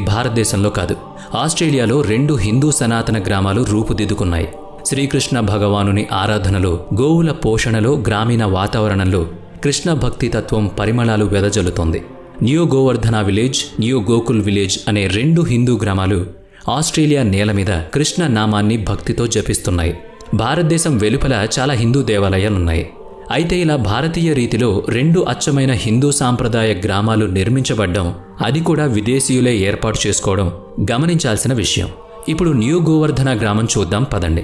భారతదేశంలో కాదు, ఆస్ట్రేలియాలో 2 హిందూ సనాతన గ్రామాలు రూపుదిద్దుకున్నాయి. శ్రీకృష్ణ భగవానుని ఆరాధనలో, గోవుల పోషణలో, గ్రామీణ వాతావరణంలో కృష్ణ భక్తి తత్వం పరిమళాలు వెదజల్లుతోంది. New Govardhan village, new Gokul village అనే 2 హిందూ గ్రామాలు ఆస్ట్రేలియా నేల మీద కృష్ణ నామాన్ని భక్తితో జపిస్తున్నాయి. భారతదేశం వెలుపల చాలా హిందూ దేవాలయాలున్నాయి. అయితే ఇలా భారతీయ రీతిలో 2 అచ్చమైన హిందూ సాంప్రదాయ గ్రామాలు నిర్మించబడ్డం, అది కూడా విదేశీయులే ఏర్పాటు చేసుకోవడం గమనించాల్సిన విషయం. ఇప్పుడు న్యూ గోవర్ధన గ్రామం చూద్దాం పదండి.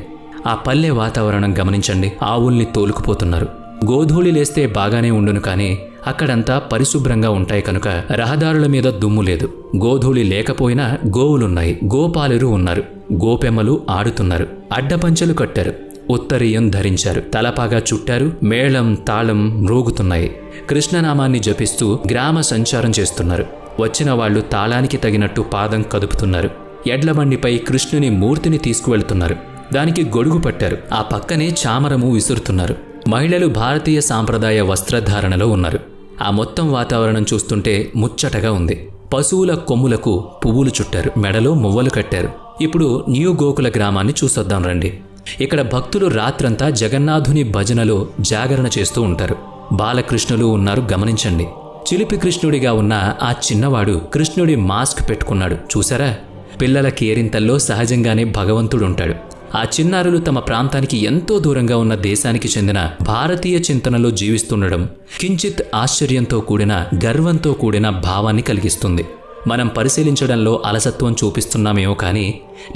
ఆ పల్లె వాతావరణం గమనించండి. ఆవుల్ని తోలుకుపోతున్నారు. గోధూళి లేస్తే బాగానే ఉండును, కానీ అక్కడంతా పరిశుభ్రంగా ఉంటాయి కనుక రహదారుల మీద దుమ్ము లేదు. గోధూళి లేకపోయినా గోవులున్నాయి, గోపాలురు ఉన్నారు, గోపెమ్మలు ఆడుతున్నారు, అడ్డపంచెలు కట్టారు, ఉత్తరీయం ధరించారు, తలపాగా చుట్టారు, మేళం తాళం మ్రోగుతున్నాయి. కృష్ణనామాన్ని జపిస్తూ గ్రామ సంచారం చేస్తున్నారు. వచ్చిన వాళ్లు తాళానికి తగినట్టు పాదం కదుపుతున్నారు. ఎడ్లబండిపై కృష్ణుని మూర్తిని తీసుకువెళ్తున్నారు. దానికి గొడుగు పట్టారు. ఆ పక్కనే చామరము విసురుతున్నారు. మహిళలు భారతీయ సాంప్రదాయ వస్త్రధారణలో ఉన్నారు. ఆ మొత్తం వాతావరణం చూస్తుంటే ముచ్చటగా ఉంది. పశువుల కొమ్ములకు పువ్వులు చుట్టారు, మెడలో మువ్వలు కట్టారు. ఇప్పుడు న్యూ గోకుల గ్రామాన్ని చూసొద్దాం రండి. ఇక్కడ భక్తులు రాత్రంతా జగన్నాథుని భజనలో జాగరణ చేస్తూ ఉంటారు. బాలకృష్ణులు ఉన్నారు, గమనించండి. చిలిపి కృష్ణుడిగా ఉన్న ఆ చిన్నవాడు కృష్ణుడి మాస్క్ పెట్టుకున్నాడు, చూసారా? పిల్లల కేరింతల్లో సహజంగానే భగవంతుడుంటాడు. ఆ చిన్నారులు తమ ప్రాంతానికి ఎంతో దూరంగా ఉన్న దేశానికి చెందిన భారతీయ చింతనలో జీవిస్తుండడం కించిత్ ఆశ్చర్యంతో కూడిన, గర్వంతో కూడిన భావాన్ని కలిగిస్తుంది. మనం పరిశీలించడంలో అలసత్వం చూపిస్తున్నామేమో కానీ,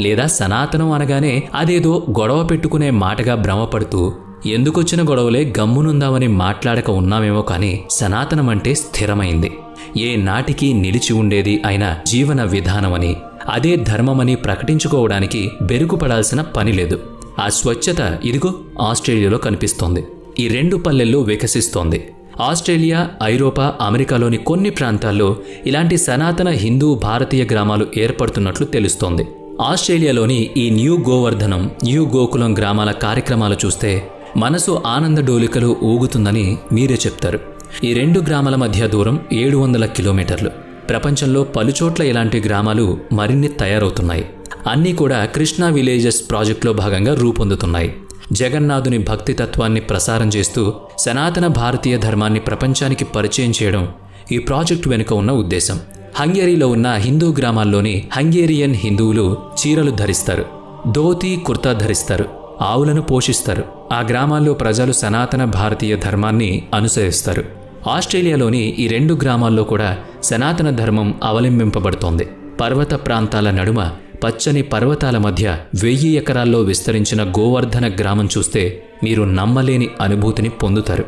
లేదా సనాతనం అనగానే అదేదో గొడవ పెట్టుకునే మాటగా భ్రమపడుతూ ఎందుకొచ్చిన గొడవలే గమ్మునుందామని మాట్లాడక ఉన్నామేమో కానీ, సనాతనం అంటే స్థిరమైంది, ఏ నాటికి నిలిచి ఉండేది అయిన జీవన విధానమని, అదే ధర్మమని ప్రకటించుకోవడానికి బెరుగుపడాల్సిన పని లేదు. ఆ స్వచ్ఛత ఇదిగో ఆస్ట్రేలియాలో కనిపిస్తోంది. ఈ 2 పల్లెల్లో వికసిస్తోంది. ఆస్ట్రేలియా, ఐరోపా, అమెరికాలోని కొన్ని ప్రాంతాల్లో ఇలాంటి సనాతన హిందూ భారతీయ గ్రామాలు ఏర్పడుతున్నట్లు తెలుస్తోంది. ఆస్ట్రేలియాలోని ఈ న్యూ గోవర్ధనం, న్యూ గోకులం గ్రామాల కార్యక్రమాలు చూస్తే మనసు ఆనందడోలికలు ఊగుతుందని మీరే చెప్తారు. ఈ 2 గ్రామాల మధ్య దూరం 700 కిలోమీటర్లు. ప్రపంచంలో పలుచోట్ల ఇలాంటి గ్రామాలు మరిన్ని తయారవుతున్నాయి. అన్నీ కూడా కృష్ణా విలేజెస్ ప్రాజెక్టులో భాగంగా రూపొందుతున్నాయి. జగన్నాథుని భక్తి తత్వాన్ని ప్రసారం చేస్తూ సనాతన భారతీయ ధర్మాన్ని ప్రపంచానికి పరిచయం చేయడం ఈ ప్రాజెక్టు వెనుక ఉన్న ఉద్దేశం. హంగేరీలో ఉన్న హిందూ గ్రామాల్లోని హంగేరియన్ హిందువులు చీరలు ధరిస్తారు, ధోతీ కుర్తా ధరిస్తారు, ఆవులను పోషిస్తారు. ఆ గ్రామాల్లో ప్రజలు సనాతన భారతీయ ధర్మాన్ని అనుసరిస్తారు. ఆస్ట్రేలియాలోని ఈ 2 గ్రామాల్లో కూడా సనాతన ధర్మం అవలంబింపబడుతోంది. పర్వత ప్రాంతాల నడుమ పచ్చని పర్వతాల మధ్య 1000 ఎకరాల్లో విస్తరించిన గోవర్ధన గ్రామం చూస్తే మీరు నమ్మలేని అనుభూతిని పొందుతారు.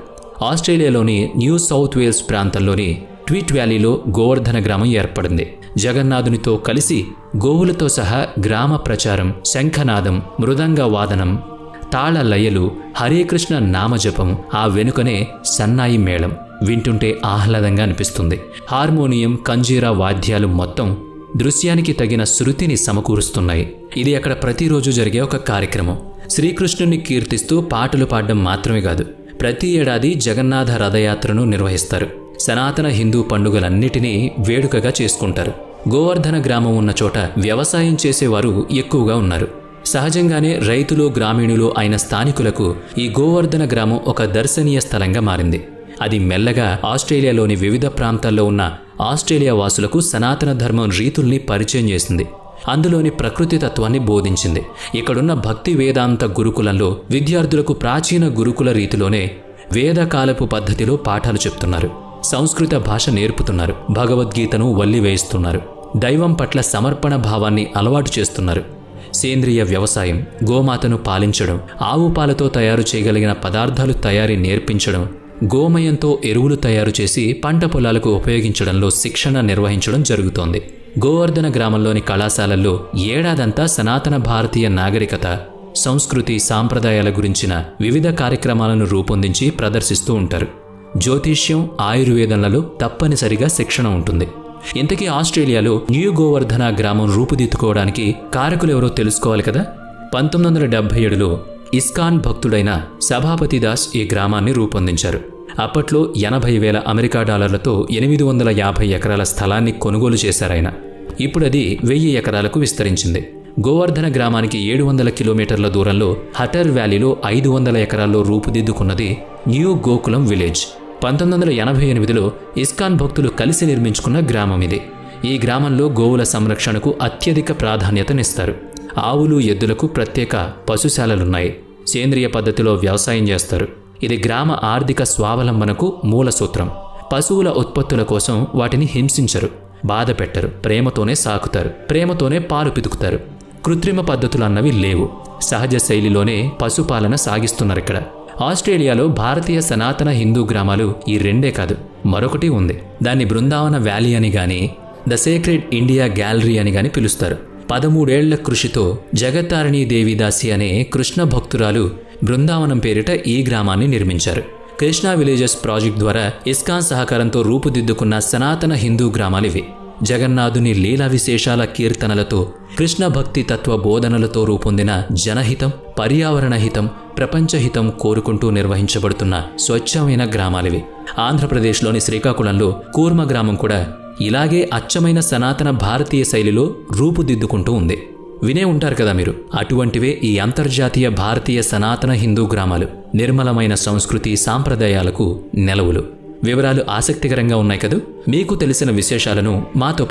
ఆస్ట్రేలియాలోని న్యూ సౌత్ వేల్స్ ప్రాంతంలోని ట్వీట్ వ్యాలీలో గోవర్ధన గ్రామం ఏర్పడింది. జగన్నాథునితో కలిసి గోవులతో సహా గ్రామ ప్రచారం, శంఖనాదం, మృదంగ వాదనం, తాళ లయలు, హరేకృష్ణ నామజపం, ఆ వెనుకనే సన్నాయి మేళం వింటుంటే ఆహ్లాదంగా అనిపిస్తుంది. హార్మోనియం, కంజీరా వాద్యాలు మొత్తం దృశ్యానికి తగిన శృతిని సమకూరుస్తున్నాయి. ఇది అక్కడ ప్రతిరోజు జరిగే ఒక కార్యక్రమం. శ్రీకృష్ణుని కీర్తిస్తూ పాటలు పాడడం మాత్రమే కాదు, ప్రతి ఏడాది జగన్నాథ రథయాత్రను నిర్వహిస్తారు. సనాతన హిందూ పండుగలన్నిటినీ వేడుకగా చేసుకుంటారు. గోవర్ధన గ్రామం ఉన్న చోట వ్యవసాయం చేసేవారు ఎక్కువగా ఉన్నారు. సహజంగానే రైతులు, గ్రామీణులు అయిన స్థానికులకు ఈ గోవర్ధన గ్రామం ఒక దర్శనీయ స్థలంగా మారింది. అది మెల్లగా ఆస్ట్రేలియాలోని వివిధ ప్రాంతాల్లో ఉన్న ఆస్ట్రేలియా వాసులకు సనాతన ధర్మం రీతుల్ని పరిచయం చేసింది. అందులోని ప్రకృతి తత్వాన్ని బోధించింది. ఇక్కడున్న భక్తి వేదాంత గురుకులంలో విద్యార్థులకు ప్రాచీన గురుకుల రీతిలోనే వేదకాలపు పద్ధతిలో పాఠాలు చెప్తున్నారు. సంస్కృత భాష నేర్పుతున్నారు. భగవద్గీతను వల్లివేయిస్తున్నారు. దైవం పట్ల సమర్పణ భావాన్ని అలవాటు చేస్తున్నారు. సేంద్రియ వ్యవసాయం, గోమాతను పాలించడం, ఆవు పాలతో తయారు చేయగలిగిన పదార్థాలు తయారీ నేర్పించడం, గోమయంతో ఎరువులు తయారు చేసి పంట పొలాలకు ఉపయోగించడంలో శిక్షణ నిర్వహించడం జరుగుతోంది. గోవర్ధన గ్రామంలోని కళాశాలల్లో ఏడాదంతా సనాతన భారతీయ నాగరికత, సంస్కృతి, సాంప్రదాయాల గురించిన వివిధ కార్యక్రమాలను రూపొందించి ప్రదర్శిస్తూ ఉంటారు. జ్యోతిష్యం, ఆయుర్వేదంలలో తప్పనిసరిగా శిక్షణ ఉంటుంది. ఇంతకీ ఆస్ట్రేలియాలో న్యూ గోవర్ధన గ్రామం రూపుదిద్దుకోవడానికి కారకులెవరో తెలుసుకోవాలి కదా. 1977లో ఇస్కాన్ భక్తుడైన సభాపతి దాస్ ఈ గ్రామాన్ని రూపొందించారు. అప్పట్లో $80,000 అమెరికా డాలర్లతో 850 ఎకరాల స్థలాన్ని కొనుగోలు చేశారాయన. ఇప్పుడది 1000 ఎకరాలకు విస్తరించింది. గోవర్ధన గ్రామానికి 700 కిలోమీటర్ల దూరంలో హటర్ వ్యాలీలో 500 ఎకరాల్లో రూపుదిద్దుకున్నది న్యూ గోకులం విలేజ్. 1988లో ఇస్కాన్ భక్తులు కలిసి నిర్మించుకున్న గ్రామం ఇది. ఈ గ్రామంలో గోవుల సంరక్షణకు అత్యధిక ప్రాధాన్యతనిస్తారు. ఆవులు, ఎద్దులకు ప్రత్యేక పశుశాలలున్నాయి. సేంద్రియ పద్ధతిలో వ్యవసాయం చేస్తారు. ఇది గ్రామ ఆర్థిక స్వావలంబనకు మూల సూత్రం. పశువుల ఉత్పత్తుల కోసం వాటిని హింసించరు, బాధ పెట్టరు, ప్రేమతోనే సాకుతారు, ప్రేమతోనే పాలు పితుకుతారు. కృత్రిమ పద్ధతులన్నవి లేవు. సహజ శైలిలోనే పశుపాలన సాగిస్తున్నారిక్కడ. ఆస్ట్రేలియాలో భారతీయ సనాతన హిందూ గ్రామాలు ఈ రెండే కాదు, మరొకటి ఉంది. దాన్ని బృందావన వ్యాలీ అని గాని, ద సేక్రెడ్ ఇండియా గ్యాలరీ అని గాని పిలుస్తారు. 13 ఏళ్ల కృషితో జగత్తారిణీ దేవిదాసి అనే కృష్ణ భక్తురాలు బృందావనం పేరిట ఈ గ్రామాన్ని నిర్మించారు. కృష్ణా విలేజెస్ ప్రాజెక్ట్ ద్వారా ఇస్కాన్ సహకారంతో రూపుదిద్దుకున్న సనాతన హిందూ గ్రామాలివి. జగన్నాథుని లీలా విశేషాల కీర్తనలతో, కృష్ణ భక్తి తత్వ బోధనలతో రూపొందిన జనహితం, పర్యావరణ హితం, ప్రపంచహితం కోరుకుంటూ నిర్వహించబడుతున్న స్వచ్ఛమైన గ్రామాలివి. ఆంధ్రప్రదేశ్లోని శ్రీకాకుళంలో కూర్మ గ్రామం కూడా ఇలాగే అచ్చమైన సనాతన భారతీయ శైలిలో రూపుదిద్దుకుంటూ ఉంది. వినే ఉంటారు కదా మీరు. అటువంటివే ఈ అంతర్జాతీయ భారతీయ సనాతన హిందూ గ్రామాలు. నిర్మలమైన సంస్కృతి, సాంప్రదాయాలకు నెలవులు. వివరాలు ఆసక్తికరంగా ఉన్నాయి కదూ. మీకు తెలిసిన విశేషాలను మాతో